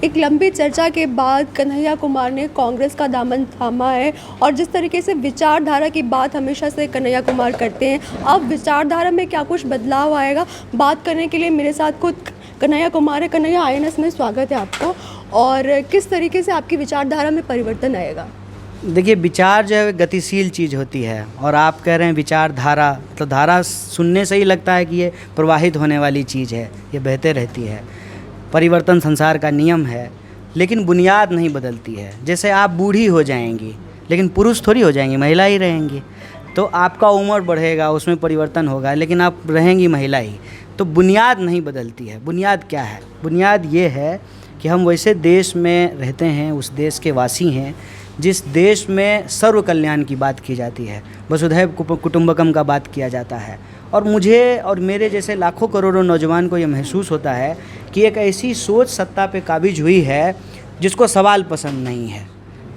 एक लंबी चर्चा के बाद कन्हैया कुमार ने कांग्रेस का दामन थामा है और जिस तरीके से विचारधारा की बात हमेशा से कन्हैया कुमार करते हैं, अब विचारधारा में क्या कुछ बदलाव आएगा, बात करने के लिए मेरे साथ खुद कन्हैया कुमार है। कन्हैया, INS में स्वागत है आपका। और किस तरीके से आपकी विचारधारा में परिवर्तन आएगा? देखिए, विचार जो है गतिशील चीज़ होती है और आप कह रहे हैं विचारधारा, तो धारा सुनने से ही लगता है कि ये प्रवाहित होने वाली चीज़ है, ये बहते रहती है। परिवर्तन संसार का नियम है, लेकिन बुनियाद नहीं बदलती है। जैसे आप बूढ़ी हो जाएंगी लेकिन पुरुष थोड़ी हो जाएंगी, महिला ही रहेंगी। तो आपका उम्र बढ़ेगा, उसमें परिवर्तन होगा, लेकिन आप रहेंगी महिला ही। तो बुनियाद नहीं बदलती है। बुनियाद क्या है? बुनियाद ये है कि हम वैसे देश में रहते हैं, उस देश के वासी हैं जिस देश में सर्व कल्याण की बात की जाती है, वसुधैव कुटुंबकम का बात किया जाता है। और मुझे और मेरे जैसे लाखों करोड़ों नौजवान को ये महसूस होता है कि एक ऐसी सोच सत्ता पे काबिज हुई है जिसको सवाल पसंद नहीं है,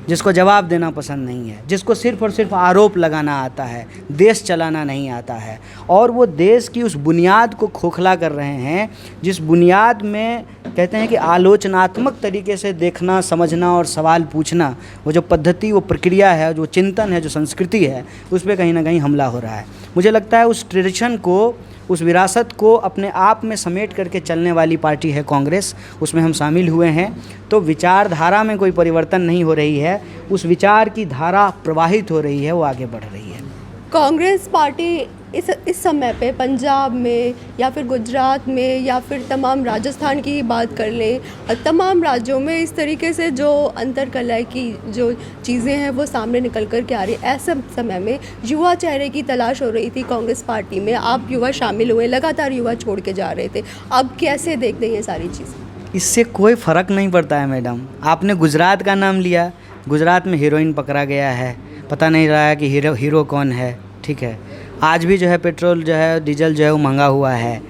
जिसको जवाब देना पसंद नहीं है, जिसको सिर्फ़ और सिर्फ आरोप लगाना आता है, देश चलाना नहीं आता है। और वो देश की उस बुनियाद को खोखला कर रहे हैं, जिस बुनियाद में कहते हैं कि आलोचनात्मक तरीके से देखना, समझना और सवाल पूछना, वो जो पद्धति, वो प्रक्रिया है, जो चिंतन है, जो संस्कृति है, उस पर कहीं ना कहीं हमला हो रहा है। मुझे लगता है उस ट्रेडिशन को, उस विरासत को अपने आप में समेट करके चलने वाली पार्टी है कांग्रेस। उसमें हम शामिल हुए हैं। तो विचारधारा में कोई परिवर्तन नहीं हो रही है, उस विचार की धारा प्रवाहित हो रही है, वो आगे बढ़ रही है। कांग्रेस पार्टी इस समय पे पंजाब में या फिर गुजरात में या फिर तमाम राजस्थान की बात कर लें, तमाम राज्यों में इस तरीके से जो अंतरकलह की जो चीज़ें हैं वो सामने निकल कर के आ रही है। ऐसे समय में युवा चेहरे की तलाश हो रही थी कांग्रेस पार्टी में। आप युवा शामिल हुए, लगातार युवा छोड़ के जा रहे थे। अब कैसे देखते हैं ये सारी चीज़ें? इससे कोई फ़र्क नहीं पड़ता है मैडम। आपने गुजरात का नाम लिया, गुजरात में हीरोइन पकड़ा गया है, पता नहीं रहा है कि हीरो कौन है। ठीक है, आज भी जो है पेट्रोल जो है, डीजल जो है वो महंगा हुआ है।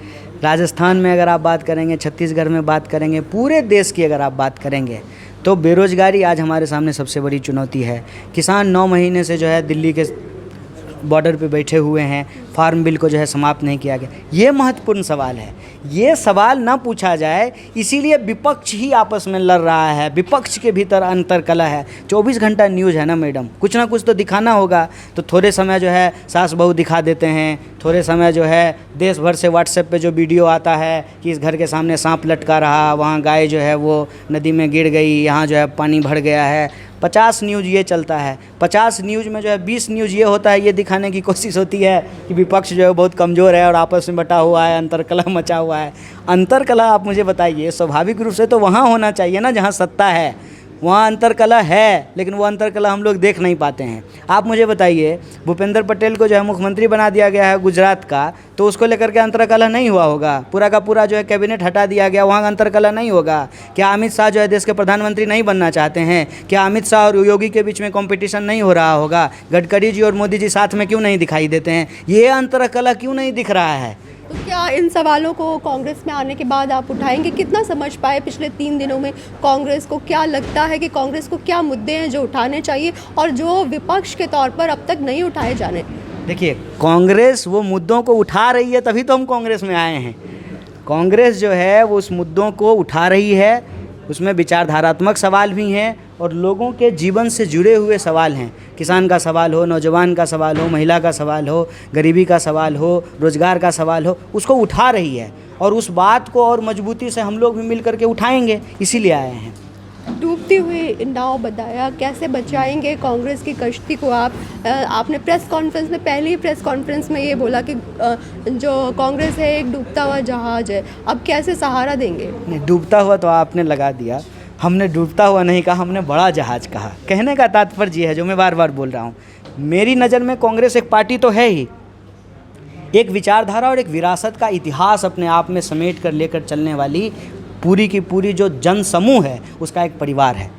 राजस्थान में अगर आप बात करेंगे, छत्तीसगढ़ में बात करेंगे, पूरे देश की अगर आप बात करेंगे तो बेरोज़गारी आज हमारे सामने सबसे बड़ी चुनौती है। किसान 9 महीने से जो है दिल्ली के बॉर्डर पे बैठे हुए हैं, फार्म बिल को जो है समाप्त नहीं किया गया। ये महत्वपूर्ण सवाल है। ये सवाल ना पूछा जाए, इसीलिए विपक्ष ही आपस में लड़ रहा है, विपक्ष के भीतर अंतरकलह है। 24 घंटा न्यूज़ है ना मैडम, कुछ ना कुछ तो दिखाना होगा। तो थोड़े समय जो है सास बहू दिखा देते हैं, थोड़े समय जो है देश भर से व्हाट्सएप पे जो वीडियो आता है कि इस घर के सामने सांप लटका रहा, वहाँ गाय जो है वो नदी में गिर गई, यहाँ जो है पानी भर गया है। 50 न्यूज़ ये चलता है। 50 न्यूज़ में जो है 20 न्यूज़ ये होता है, ये दिखाने की कोशिश होती है कि विपक्ष जो है बहुत कमज़ोर है और आपस में बटा हुआ है, अंतरकलह मचा हुआ है। अंतरकलह आप मुझे बताइए, स्वाभाविक रूप से तो वहाँ होना चाहिए ना जहाँ सत्ता है, वहाँ अंतरकलह है, लेकिन वो अंतरकलह हम लोग देख नहीं पाते हैं। आप मुझे बताइए, भूपेंद्र पटेल को जो है मुख्यमंत्री बना दिया गया है गुजरात का, तो उसको लेकर के अंतरकलह नहीं हुआ होगा? पूरा का पूरा जो है कैबिनेट हटा दिया गया, वहाँ अंतरकलह नहीं होगा? क्या अमित शाह जो है देश के प्रधानमंत्री नहीं बनना चाहते हैं? क्या अमित शाह और योगी के बीच में कंपटीशन नहीं हो रहा होगा? गडकरी जी और मोदी जी साथ में क्यों नहीं दिखाई देते हैं? ये अंतरकलह क्यों नहीं दिख रहा है? तो क्या इन सवालों को कांग्रेस में आने के बाद आप उठाएंगे? कितना समझ पाए पिछले 3 दिनों में कांग्रेस को? क्या लगता है कि कांग्रेस को क्या मुद्दे हैं जो उठाने चाहिए और जो विपक्ष के तौर पर अब तक नहीं उठाए जाने? देखिए, कांग्रेस वो मुद्दों को उठा रही है, तभी तो हम कांग्रेस में आए हैं। कांग्रेस जो है वो उस मुद्दों को उठा रही है, उसमें विचारधारात्मक सवाल भी हैं और लोगों के जीवन से जुड़े हुए सवाल हैं। किसान का सवाल हो, नौजवान का सवाल हो, महिला का सवाल हो, गरीबी का सवाल हो, रोज़गार का सवाल हो, उसको उठा रही है। और उस बात को और मजबूती से हम लोग भी मिल करके उठाएंगे, इसीलिए आए हैं। डूबती हुई नाव बताया, कैसे बचाएंगे कांग्रेस की कश्ती को आप? आपने प्रेस कॉन्फ्रेंस में, पहले ही प्रेस कॉन्फ्रेंस में ये बोला कि जो कांग्रेस है एक डूबता हुआ जहाज है, अब कैसे सहारा देंगे? नहीं, डूबता हुआ तो आपने लगा दिया, हमने डूबता हुआ नहीं कहा, हमने बड़ा जहाज कहा। कहने का तात्पर्य ये है जो मैं बार बार बोल रहा हूँ, मेरी नज़र में कांग्रेस एक पार्टी तो है ही, एक विचारधारा और एक विरासत का इतिहास अपने आप में समेट कर लेकर चलने वाली पूरी की पूरी जो जन समूह है, उसका एक परिवार है।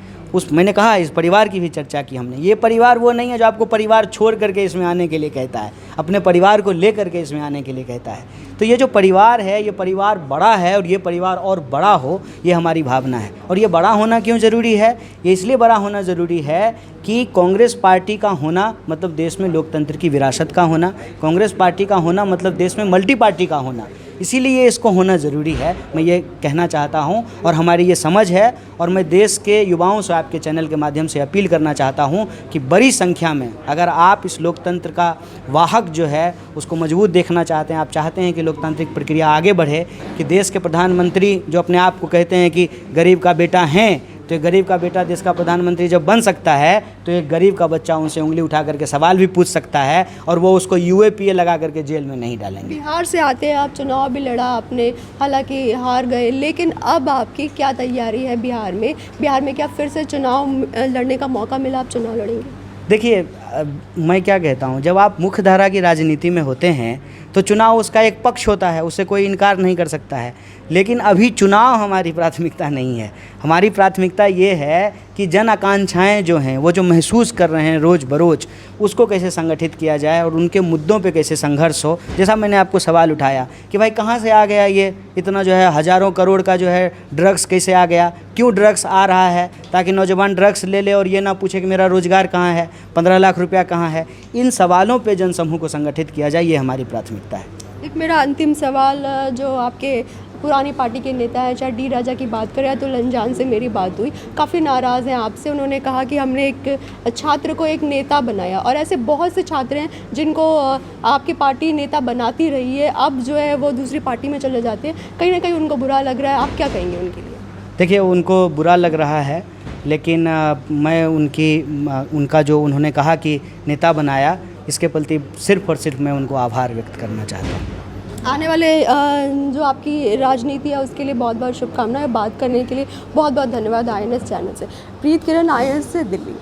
मैंने कहा इस परिवार की भी चर्चा की हमने। ये परिवार वो नहीं है जो आपको परिवार छोड़ करके इसमें आने के लिए कहता है, अपने परिवार को ले करके इसमें आने के लिए कहता है। तो ये जो परिवार है, ये परिवार बड़ा है और ये परिवार और बड़ा हो, ये हमारी भावना है। और ये बड़ा होना क्यों ज़रूरी है? ये इसलिए बड़ा होना ज़रूरी है कि कांग्रेस पार्टी का होना मतलब देश में लोकतंत्र की विरासत का होना, कांग्रेस पार्टी का होना मतलब देश में मल्टी पार्टी का होना। इसीलिए इसको होना ज़रूरी है, मैं ये कहना चाहता हूँ। और हमारी ये समझ है और मैं देश के युवाओं से आपके चैनल के माध्यम से अपील करना चाहता हूँ कि बड़ी संख्या में अगर आप इस लोकतंत्र का वाहक जो है उसको मजबूत देखना चाहते हैं, आप चाहते हैं कि लोकतांत्रिक प्रक्रिया आगे बढ़े, कि देश के प्रधानमंत्री जो अपने आप को कहते हैं कि गरीब का बेटा हैं, तो एक गरीब का बेटा देश का प्रधानमंत्री जब बन सकता है तो एक गरीब का बच्चा उनसे उंगली उठा करके सवाल भी पूछ सकता है और वो उसको यूएपीए लगा करके जेल में नहीं डालेंगे। बिहार से आते हैं आप, चुनाव भी लड़ा आपने, हालांकि हार गए, लेकिन अब आपकी क्या तैयारी है बिहार में? बिहार में क्या फिर से चुनाव लड़ने का मौका मिला, आप चुनाव लड़ेंगे? देखिए, मैं क्या कहता हूँ, जब आप मुख्य धारा की राजनीति में होते हैं तो चुनाव उसका एक पक्ष होता है, उससे कोई इनकार नहीं कर सकता है। लेकिन अभी चुनाव हमारी प्राथमिकता नहीं है। हमारी प्राथमिकता ये है कि जन आकांक्षाएँ जो हैं, वो जो महसूस कर रहे हैं रोज़ बरोज़, उसको कैसे संगठित किया जाए और उनके मुद्दों पे कैसे संघर्ष हो। जैसा मैंने आपको सवाल उठाया कि भाई कहाँ से आ गया ये इतना जो है हज़ारों करोड़ का जो है ड्रग्स कैसे आ गया, क्यों ड्रग्स आ रहा है, ताकि नौजवान ड्रग्स ले ले और ये ना पूछे कि मेरा रोज़गार कहाँ है, 15 लाख रुपया कहाँ है। इन सवालों पे जनसमूह को संगठित किया जाए, ये हमारी प्राथमिकता है। एक मेरा अंतिम सवाल, जो आपके पुरानी पार्टी के नेता हैं, चाहे डी राजा की बात करें या तो रंजान से मेरी बात हुई, काफ़ी नाराज़ हैं आपसे। उन्होंने कहा कि हमने एक छात्र को एक नेता बनाया, और ऐसे बहुत से छात्र हैं जिनको आपकी पार्टी नेता बनाती रही है, अब जो है वो दूसरी पार्टी में चले जाते हैं, कहीं ना कहीं उनको बुरा लग रहा है, आप क्या कहेंगे उनके लिए? देखिए, उनको बुरा लग रहा है, लेकिन मैं उनका जो उन्होंने कहा कि नेता बनाया, इसके प्रति सिर्फ़ और सिर्फ मैं उनको आभार व्यक्त करना चाहता हूँ। आने वाले जो आपकी राजनीति है उसके लिए बहुत बहुत शुभकामनाएं। बात करने के लिए बहुत बहुत धन्यवाद INS चैनल से। प्रीत किरण, INS से, दिल्ली।